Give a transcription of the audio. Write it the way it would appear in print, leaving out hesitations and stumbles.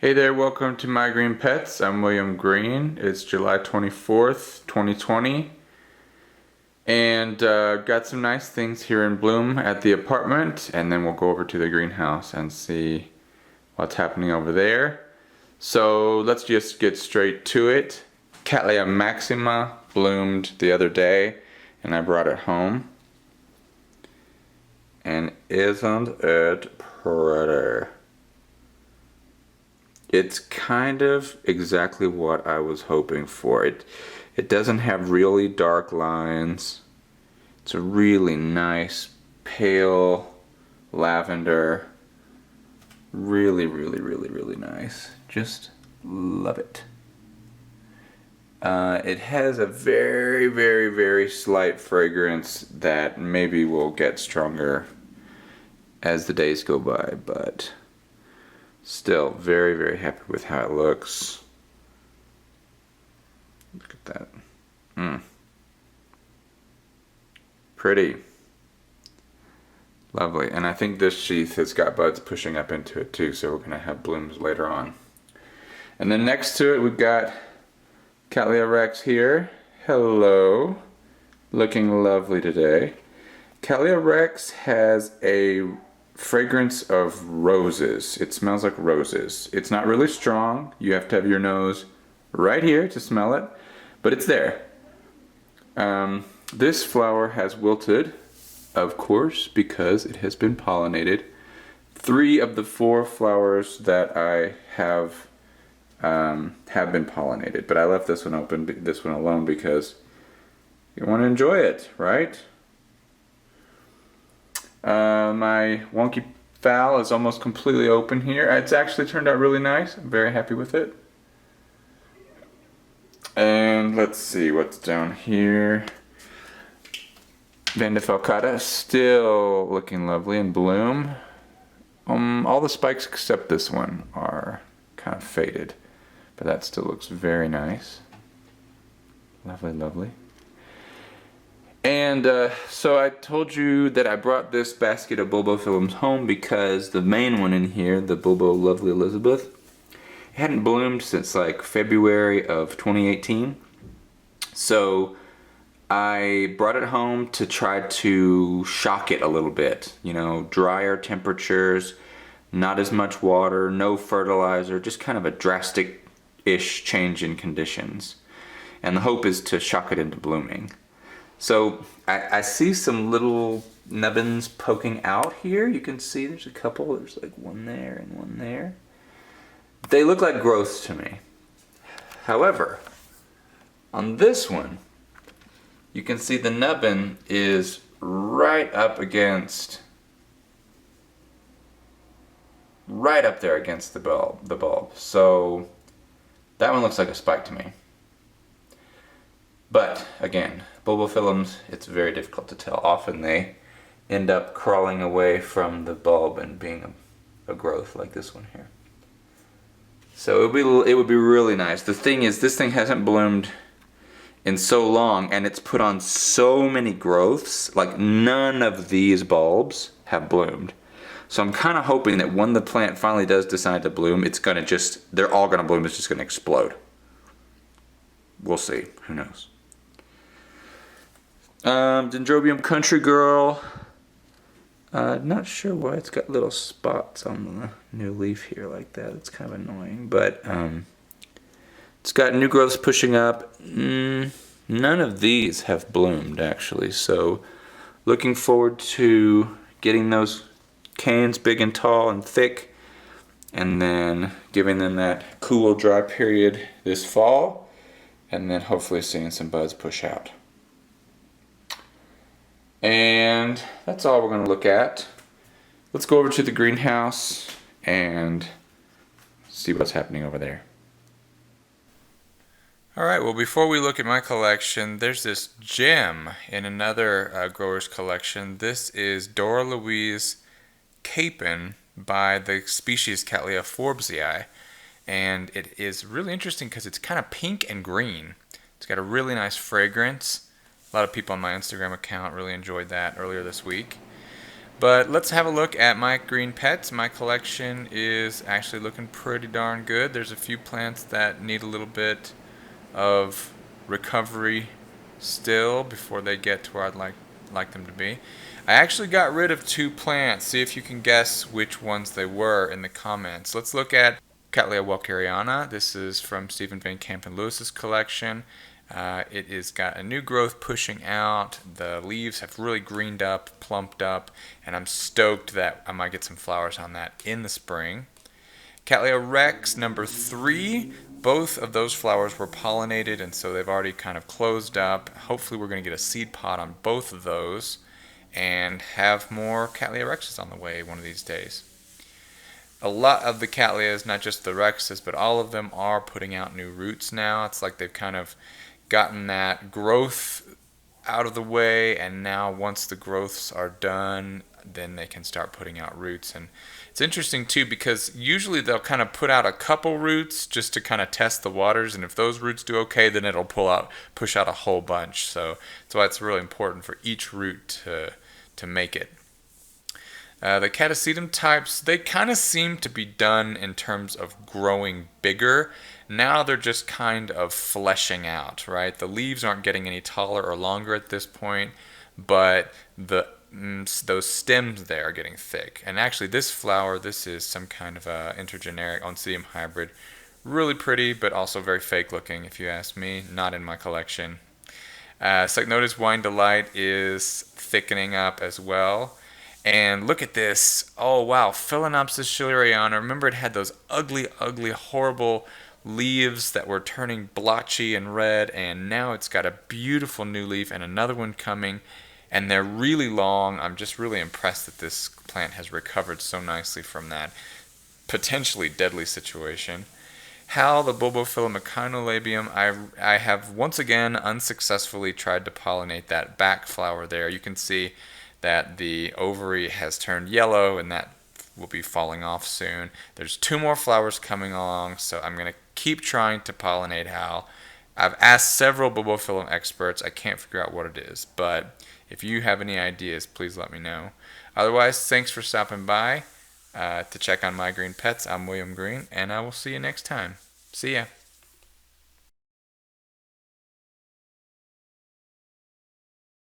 Hey there, welcome to My Green Pets. I'm William Green. It's July 24th, 2020. And got some nice things here in bloom at the apartment, and then we'll go over to the greenhouse and see what's happening over there. So let's just get straight to it. Cattleya maxima bloomed the other day, and I brought it home. And isn't it pretty? It's kind of exactly what I was hoping for. It doesn't have really dark lines. It's a really nice pale lavender. Really nice. Just love it. It has a very slight fragrance that maybe will get stronger as the days go by, but still very happy with how it looks. Look at that. Pretty. Lovely. And I think this sheath has got buds pushing up into it too, so we're going to have blooms later on. And then next to it we've got Cattleya rex here. Hello. Looking lovely today. Cattleya rex has a fragrance of roses. It smells like roses. It's not really strong. You have to have your nose right here to smell it, but it's there. This flower has wilted, of course, because it has been pollinated. 3 of the 4 flowers that I have been pollinated, but I left this one open, this one alone, because you want to enjoy it, right? My wonky phal is almost completely open here. It's actually turned out really nice. I'm very happy with it. And let's see what's down here. Vanda falcata still looking lovely in bloom. All the spikes except this one are kind of faded, but that still looks very nice. Lovely. And so I told you that I brought this basket of Bulbophyllums home because the main one in here, the Bulbo Lovely Elizabeth, hadn't bloomed since like February of 2018. So I brought it home to try to shock it a little bit. You know, drier temperatures, not as much water, no fertilizer, just kind of a drastic-ish change in conditions. And the hope is to shock it into blooming. So I see some little nubbins poking out here. You can see there's a couple. There's like one there and one there. They look like growths to me. However, on this one, you can see the nubbin is right up there against the bulb. So that one looks like a spike to me. But again, Bulbophyllums, it's very difficult to tell. Often they end up crawling away from the bulb and being a growth like this one here. So it would be really nice. The thing is, this thing hasn't bloomed in so long, and it's put on so many growths. Like, none of these bulbs have bloomed. So I'm kind of hoping that when the plant finally does decide to bloom, they're all gonna bloom. It's just gonna explode. We'll see. Who knows? Dendrobium Country Girl. Not sure why it's got little spots on the new leaf here like that. It's kind of annoying, but it's got new growths pushing up. None of these have bloomed actually, so looking forward to getting those canes big and tall and thick, and then giving them that cool, dry period this fall, and then hopefully seeing some buds push out. And that's all we're going to look at. Let's go over to the greenhouse and see what's happening over there. Alright, well, before we look at my collection, there's this gem in another grower's collection. This is Dora Louise Capen by the species Cattleya forbesi. And it is really interesting because it's kind of pink and green. It's got a really nice fragrance. A lot of people on my Instagram account really enjoyed that earlier this week. But let's have a look at my green pets. My collection is actually looking pretty darn good. There's a few plants that need a little bit of recovery still before they get to where I'd like them to be. I actually got rid of 2 plants. See if you can guess which ones they were in the comments. Let's look at Cattleya walkeriana. This is from Stephen Van Campen Lewis's collection. It has got a new growth pushing out. The leaves have really greened up, plumped up, and I'm stoked that I might get some flowers on that in the spring. Cattleya rex number 3. Both of those flowers were pollinated, and so they've already kind of closed up. Hopefully we're going to get a seed pod on both of those and have more Cattleya rexes on the way one of these days. A lot of the Cattleyas, not just the rexes, but all of them are putting out new roots now. It's like they've kind of gotten that growth out of the way, and now once the growths are done, then they can start putting out roots. And it's interesting too, because usually they'll kind of put out a couple roots just to kind of test the waters, and if those roots do okay, then it'll push out a whole bunch. So that's why it's really important for each root to make it. The Catasetum types, they kind of seem to be done in terms of growing bigger. Now they're just kind of fleshing out, right? The leaves aren't getting any taller or longer at this point, but those stems there are getting thick. And actually this flower, this is some kind of a intergeneric Oncidium hybrid. Really pretty, but also very fake looking if you ask me. Not in my collection. Cycnodes Wine Delight is thickening up as well. And look at this. Oh wow, Phalaenopsis schilleriana. Remember it had those ugly, ugly, horrible leaves that were turning blotchy and red, and now it's got a beautiful new leaf and another one coming, and they're really long. I'm just really impressed that this plant has recovered so nicely from that potentially deadly situation. Hal, the Bulbophyllum echinolabium, I have once again unsuccessfully tried to pollinate that back flower there. You can see that the ovary has turned yellow, and that will be falling off soon. There's 2 more flowers coming along, so I'm going to keep trying to pollinate Hal. I've asked several Bulbophyllum experts. I can't figure out what it is, but if you have any ideas, please let me know. Otherwise, thanks for stopping by to check on my green pets. I'm William Green, and I will see you next time. See ya.